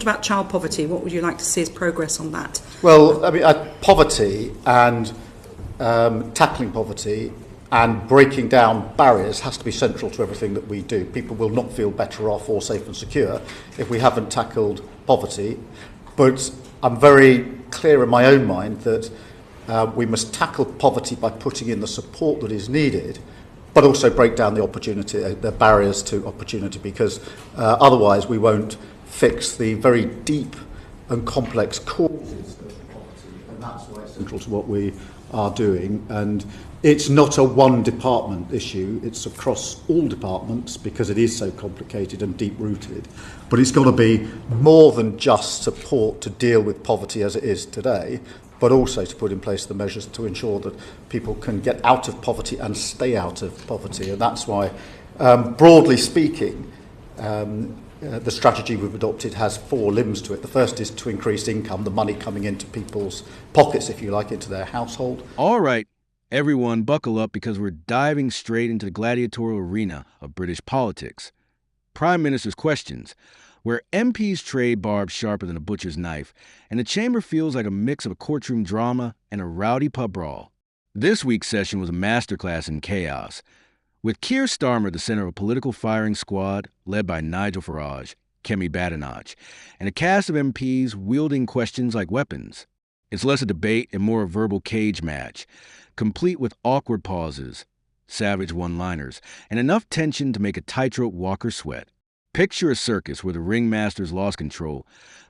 About child poverty, what would you like to see as progress on that? Well, I mean, poverty and tackling poverty and breaking down barriers has to be central to everything that we do. People will not feel better off or safe and secure if we haven't tackled poverty. But I'm very clear in my own mind that we must tackle poverty by putting in the support that is needed, but also break down the barriers to opportunity, because otherwise we won't fix the very deep and complex causes of poverty, and that's why it's central to what we are doing. And it's not a one department issue, it's across all departments because it is so complicated and deep rooted. But it's got to be more than just support to deal with poverty as it is today, but also to put in place the measures to ensure that people can get out of poverty and stay out of poverty. And that's why, broadly speaking, the strategy we've adopted has four limbs to it. The first is to increase income, the money coming into people's pockets, if you like, into their household. All right, everyone, buckle up because we're diving straight into the gladiatorial arena of British politics. Prime Minister's questions, where MPs trade barbs sharper than a butcher's knife, and the chamber feels like a mix of a courtroom drama and a rowdy pub brawl. This week's session was a masterclass in chaos, with Keir Starmer the center of a political firing squad led by Nigel Farage, Kemi Badenoch, and a cast of MPs wielding questions like weapons. It's less a debate and more a verbal cage match, complete with awkward pauses, savage one-liners, and enough tension to make a tightrope walker sweat. Picture a circus where the ringmaster's lost control,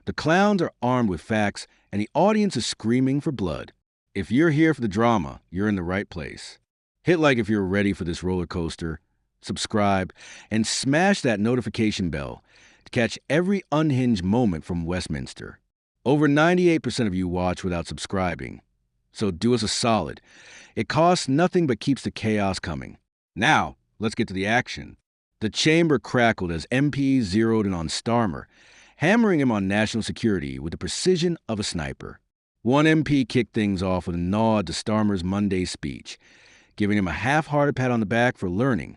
the clowns are armed with facts, and the audience is screaming for blood. If you're here for the drama, you're in the right place. Hit like if you're ready for this roller coaster, subscribe, and smash that notification bell to catch every unhinged moment from Westminster. Over 98% of you watch without subscribing, so do us a solid. It costs nothing but keeps the chaos coming. Now, let's get to the action. The chamber crackled as MPs zeroed in on Starmer, hammering him on national security with the precision of a sniper. One MP kicked things off with a nod to Starmer's Monday speech, giving him a half-hearted pat on the back for learning,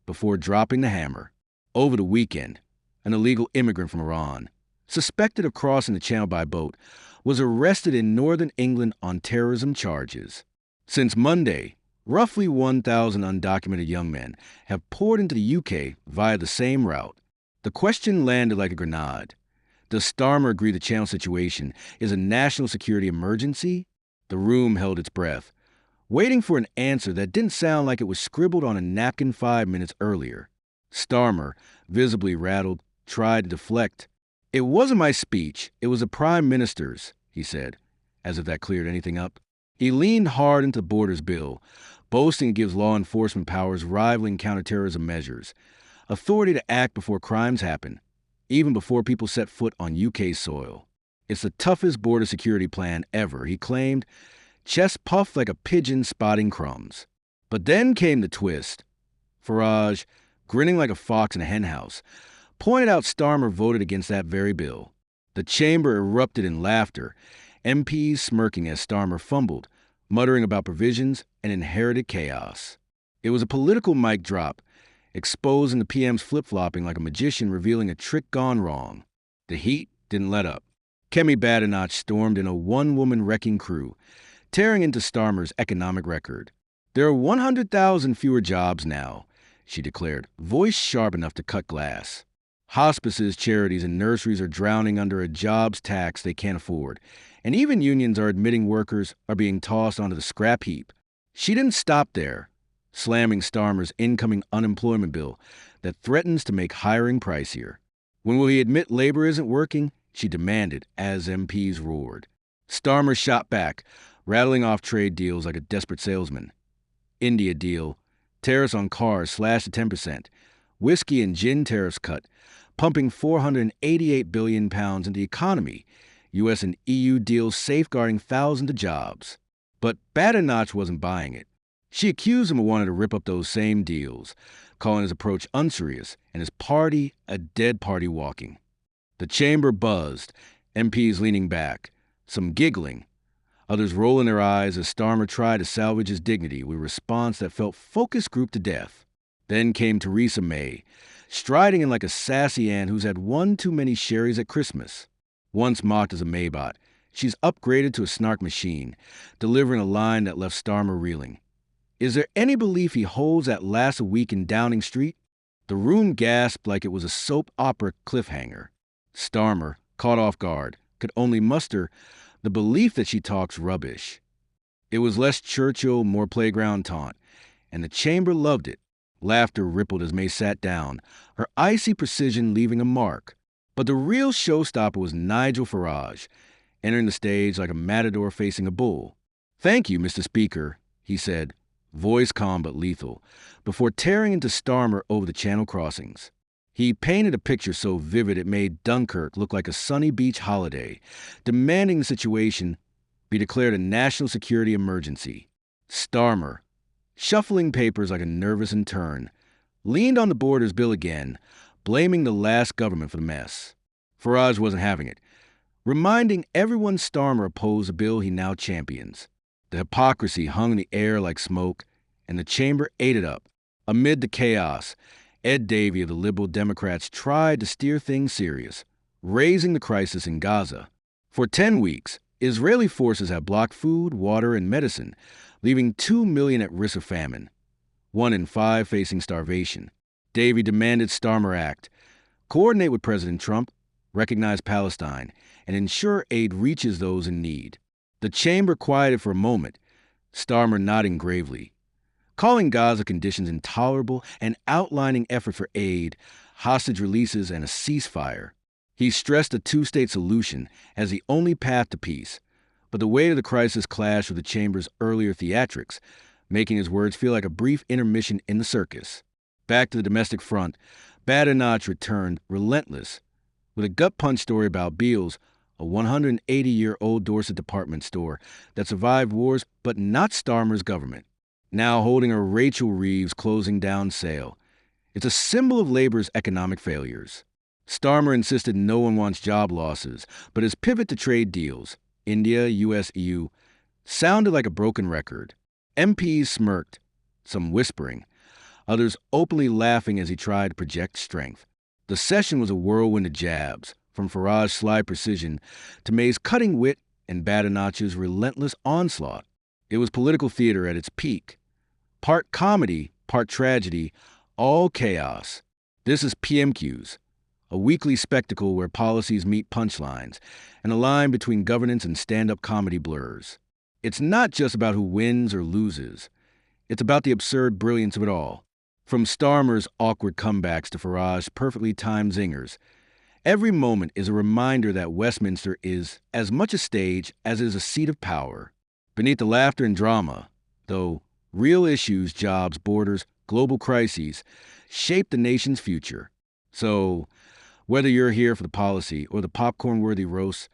before dropping the hammer. Over the weekend, an illegal immigrant from Iran, suspected of crossing the channel by boat, was arrested in northern England on terrorism charges. Since Monday, roughly 1,000 undocumented young men have poured into the UK via the same route. The question landed like a grenade. Does Starmer agree the channel situation is a national security emergency? The room held its breath, waiting for an answer that didn't sound like it was scribbled on a napkin 5 minutes earlier. Starmer, visibly rattled, tried to deflect. "It wasn't my speech, it was the Prime Minister's," he said, as if that cleared anything up. He leaned hard into the Borders Bill, boasting it gives law enforcement powers rivaling counterterrorism measures, authority to act before crimes happen, even before people set foot on UK soil. It's the toughest border security plan ever, he claimed, chest puffed like a pigeon spotting crumbs. But then came the twist. Farage, grinning like a fox in a henhouse, pointed out Starmer voted against that very bill. The chamber erupted in laughter, MPs smirking as Starmer fumbled, muttering about provisions and inherited chaos. It was a political mic drop, exposing the PMs flip-flopping like a magician revealing a trick gone wrong. The heat didn't let up. Kemi Badenoch stormed in a one-woman wrecking crew, tearing into Starmer's economic record. "There are 100,000 fewer jobs now," she declared, voice sharp enough to cut glass. "Hospices, charities, and nurseries are drowning under a jobs tax they can't afford, and even unions are admitting workers are being tossed onto the scrap heap." She didn't stop there, slamming Starmer's incoming unemployment bill that threatens to make hiring pricier. "When will he admit labor isn't working?" she demanded as MPs roared. Starmer shot back, rattling off trade deals like a desperate salesman. India deal, tariffs on cars slashed to 10%, whiskey and gin tariffs cut, pumping £488 billion into the economy, U.S. and EU deals safeguarding thousands of jobs. But Badenoch wasn't buying it. She accused him of wanting to rip up those same deals, calling his approach unserious and his party a dead party walking. The chamber buzzed, MPs leaning back, some giggling, others rolling their eyes as Starmer tried to salvage his dignity with a response that felt focus group to death. Then came Theresa May, striding in like a sassy aunt who's had one too many sherries at Christmas. Once mocked as a Maybot, she's upgraded to a snark machine, delivering a line that left Starmer reeling. Is there any belief he holds that lasts a week in Downing Street? The room gasped like it was a soap opera cliffhanger. Starmer, caught off guard, could only muster the belief that she talks rubbish. It was less Churchill, more playground taunt, and the chamber loved it. Laughter rippled as May sat down, her icy precision leaving a mark. But the real showstopper was Nigel Farage, entering the stage like a matador facing a bull. "Thank you, Mr. Speaker," he said, voice calm but lethal, before tearing into Starmer over the Channel crossings. He painted a picture so vivid it made Dunkirk look like a sunny beach holiday, demanding the situation be declared a national security emergency. Starmer, shuffling papers like a nervous intern, leaned on the Borders bill again, blaming the last government for the mess. Farage wasn't having it, reminding everyone Starmer opposed a bill he now champions. The hypocrisy hung in the air like smoke, and the chamber ate it up. Amid the chaos, Ed Davey of the Liberal Democrats tried to steer things serious, raising the crisis in Gaza. For 10 weeks, Israeli forces have blocked food, water, and medicine, leaving 2 million at risk of famine, 1 in 5 facing starvation. Davey demanded Starmer act, coordinate with President Trump, recognize Palestine, and ensure aid reaches those in need. The chamber quieted for a moment, Starmer nodding gravely, calling Gaza conditions intolerable and outlining effort for aid, hostage releases, and a ceasefire. He stressed a two-state solution as the only path to peace, but the weight of the crisis clashed with the chamber's earlier theatrics, making his words feel like a brief intermission in the circus. Back to the domestic front, Badenoch returned, relentless, with a gut-punch story about Beal's, a 180-year-old Dorset department store that survived wars but not Starmer's government, now holding a Rachel Reeves closing down sale. It's a symbol of labor's economic failures. Starmer insisted no one wants job losses, but his pivot to trade deals, India, US, EU, sounded like a broken record. MPs smirked, some whispering, others openly laughing as he tried to project strength. The session was a whirlwind of jabs, from Farage's sly precision to May's cutting wit and Badenoch's relentless onslaught. It was political theater at its peak. Part comedy, part tragedy, all chaos. This is PMQs, a weekly spectacle where policies meet punchlines, and the line between governance and stand-up comedy blurs. It's not just about who wins or loses. It's about the absurd brilliance of it all. From Starmer's awkward comebacks to Farage's perfectly timed zingers, every moment is a reminder that Westminster is as much a stage as it is a seat of power. Beneath the laughter and drama, though, real issues, jobs, borders, global crises shape the nation's future. So, whether you're here for the policy or the popcorn-worthy roast,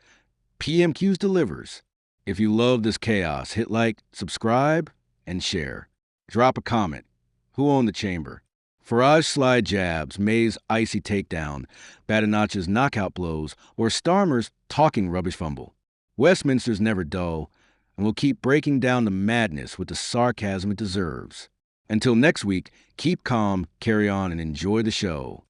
PMQs delivers. If you love this chaos, hit like, subscribe, and share. Drop a comment. Who owned the chamber? Farage's sly jabs, May's icy takedown, Badenoch's knockout blows, or Starmer's talking rubbish fumble. Westminster's never dull, and will keep breaking down the madness with the sarcasm it deserves. Until next week, keep calm, carry on, and enjoy the show.